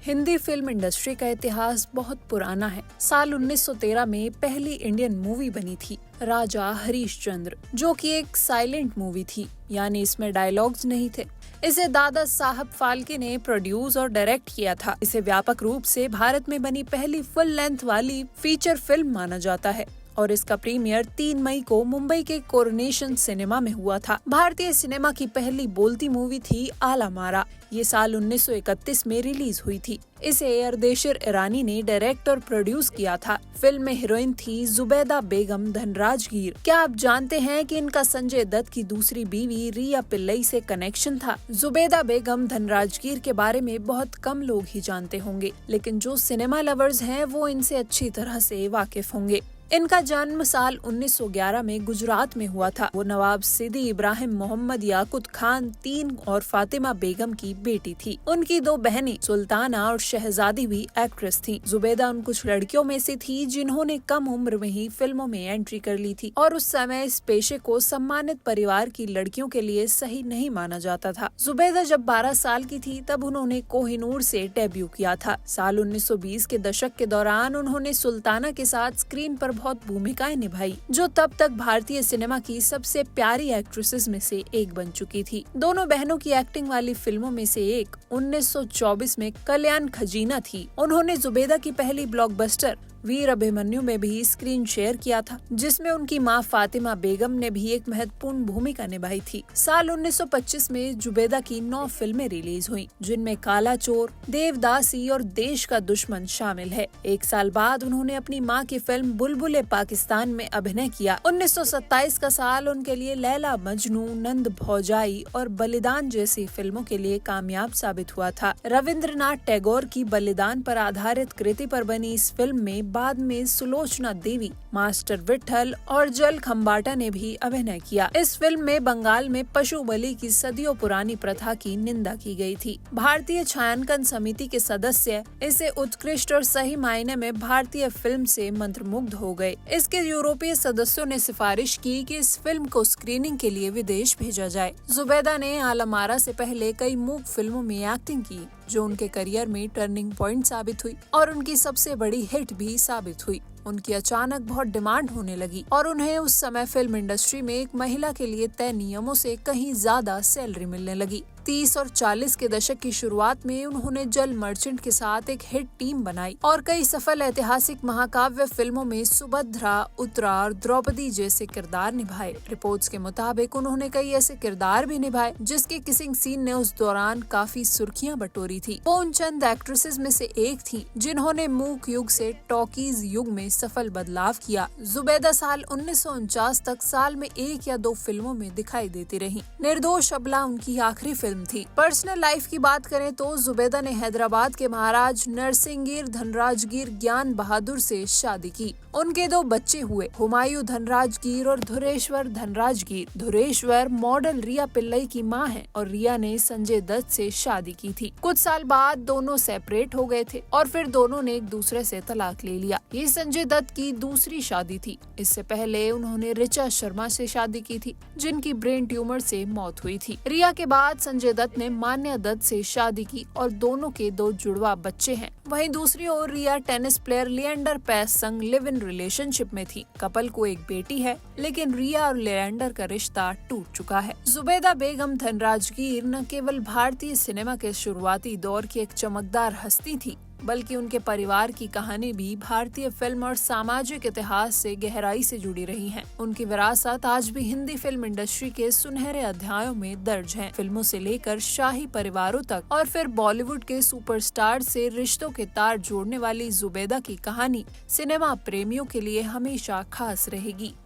Hindi film industry का इतिहास बहुत पुराना है। साल 1913 में पहली इंडियन मूवी बनी थी, राजा हरीशचंद्र, जो कि एक साइलेंट मूवी थी, यानी इसमें डायलॉग्स नहीं थे। इसे दादा साहब फाल्के ने प्रोड्यूस और डायरेक्ट किया था। इसे व्यापक रूप से भारत में बनी पहली फुल लेंथ वाली फीचर फिल्म माना जाता है और इसका प्रीमियर 3 मई को मुंबई के कोरोनेशन सिनेमा में हुआ था। भारतीय सिनेमा की पहली बोलती मूवी थी आला मारा। ये साल 1931 में रिलीज हुई थी। इसे अरदेशिर ईरानी ने डायरेक्ट और प्रोड्यूस किया था। फिल्म में हीरोइन थी जुबैदा बेगम धनराजगीर। क्या आप जानते हैं कि इनका संजय दत्त की दूसरी बीवी रिया पिल्लई से कनेक्शन था? जुबैदा बेगम धनराजगीर के बारे में बहुत कम लोग ही जानते होंगे, लेकिन जो सिनेमा लवर्स हैं वो इनसे अच्छी तरह से वाकिफ होंगे। इनका जन्म साल 1911 में गुजरात में हुआ था। वो नवाब सिद्दी इब्राहिम मोहम्मद याकुत खान 3 और फातिमा बेगम की बेटी थी। उनकी 2 बहनें सुल्ताना और शहजादी भी एक्ट्रेस थीं। जुबैदा उन कुछ लड़कियों में से थी जिन्होंने कम उम्र में ही फिल्मों में एंट्री कर ली थी और उस समय इस पेशे को सम्मानित परिवार की लड़कियों के लिए सही नहीं माना जाता था। जुबैदा जब 12 साल की थी तब उन्होंने कोहिनूर से डेब्यू किया था। साल 1920 के दशक के दौरान उन्होंने सुल्ताना के साथ स्क्रीन पर बहुत भूमिकाएं निभाई, जो तब तक भारतीय सिनेमा की सबसे प्यारी एक्ट्रेसेस में से एक बन चुकी थी। दोनों बहनों की एक्टिंग वाली फिल्मों में से एक 1924 में कल्याण खजीना थी। उन्होंने जुबैदा की पहली ब्लॉकबस्टर वीर अभिमन्यु में भी स्क्रीन शेयर किया था, जिसमें उनकी मां फातिमा बेगम ने भी एक महत्वपूर्ण भूमिका निभाई थी। साल 1925 में जुबैदा की 9 फिल्में रिलीज हुईं, जिनमें काला चोर, देवदासी और देश का दुश्मन शामिल है। 1 साल बाद उन्होंने अपनी मां की फिल्म बुलबुले पाकिस्तान में अभिनय किया। 1927 का साल उनके लिए लैला मजनू, नंद भौजाई और बलिदान जैसी फिल्मों के लिए कामयाब साबित हुआ था। रविंद्रनाथ टैगोर की बलिदान पर आधारित कृति पर बनी इस फिल्म में बाद में सुलोचना देवी, मास्टर विट्ठल और जल खम्बाटा ने भी अभिनय किया। इस फिल्म में बंगाल में पशु बलि की सदियों पुरानी प्रथा की निंदा की गई थी। भारतीय छायांकन समिति के सदस्य इसे उत्कृष्ट और सही मायने में भारतीय फिल्म से मंत्रमुग्ध हो गए। इसके यूरोपीय सदस्यों ने सिफारिश की कि इस फिल्म को स्क्रीनिंग के लिए विदेश भेजा जाए। जुबैदा ने आला मारा से पहले कई मूक फिल्मों में एक्टिंग की, जो उनके करियर में टर्निंग पॉइंट साबित हुई और उनकी सबसे बड़ी हिट भी साबित हुई। उनकी अचानक बहुत डिमांड होने लगी और उन्हें उस समय फिल्म इंडस्ट्री में एक महिला के लिए तय नियमों से कहीं ज्यादा सैलरी मिलने लगी। 30 और 40 के दशक की शुरुआत में उन्होंने जल मर्चेंट के साथ एक हिट टीम बनाई और कई सफल ऐतिहासिक महाकाव्य फिल्मों में सुभद्रा, उत्तरा और द्रौपदी जैसे किरदार निभाए। रिपोर्ट्स के मुताबिक उन्होंने कई ऐसे किरदार भी निभाए जिसके किसिंग सीन ने उस दौरान काफी सुर्खियां बटोरी थी। वो उन चंद एक्ट्रेसेस में से एक थी जिन्होंने मूक युग से टॉकीज युग में सफल बदलाव किया। जुबैदा साल 1949 तक साल में 1 या 2 फिल्मों में दिखाई देती रही। निर्दोष अबला उनकी आखिरी फिल्म थी। पर्सनल लाइफ की बात करें तो जुबैदा ने हैदराबाद के महाराज नरसिंहगीर धनराजगीर ज्ञान बहादुर से शादी की। उनके 2 बच्चे हुए, हुमायूं धनराजगीर और धुरेश्वर धनराजगीर। धुरेश्वर मॉडल रिया पिल्लई की मां है और रिया ने संजय दत्त से शादी की थी। कुछ साल बाद दोनों सेपरेट हो गए थे और फिर दोनों ने एक दूसरे से तलाक ले लिया। ये संजय दत्त की दूसरी शादी थी। इससे पहले उन्होंने ऋचा शर्मा से शादी की थी, जिनकी ब्रेन ट्यूमर से मौत हुई थी। रिया के बाद संजय दत्त ने मान्या दत्त से शादी की और दोनों के 2 जुड़वा बच्चे हैं। वहीं दूसरी ओर रिया टेनिस प्लेयर लिएंडर पेस संग लिव इन रिलेशनशिप में थी। कपल को एक बेटी है, लेकिन रिया और लिएंडर का रिश्ता टूट चुका है। जुबैदा बेगम धनराजगीर न केवल भारतीय सिनेमा के शुरुआती दौर की एक चमकदार हस्ती थी, बल्कि उनके परिवार की कहानी भी भारतीय फिल्म और सामाजिक इतिहास से गहराई से जुड़ी रही है। उनकी विरासत आज भी हिंदी फिल्म इंडस्ट्री के सुनहरे अध्यायों में दर्ज है। फिल्मों से लेकर शाही परिवारों तक और फिर बॉलीवुड के सुपरस्टार से रिश्तों के तार जोड़ने वाली जुबैदा की कहानी सिनेमा प्रेमियों के लिए हमेशा खास रहेगी।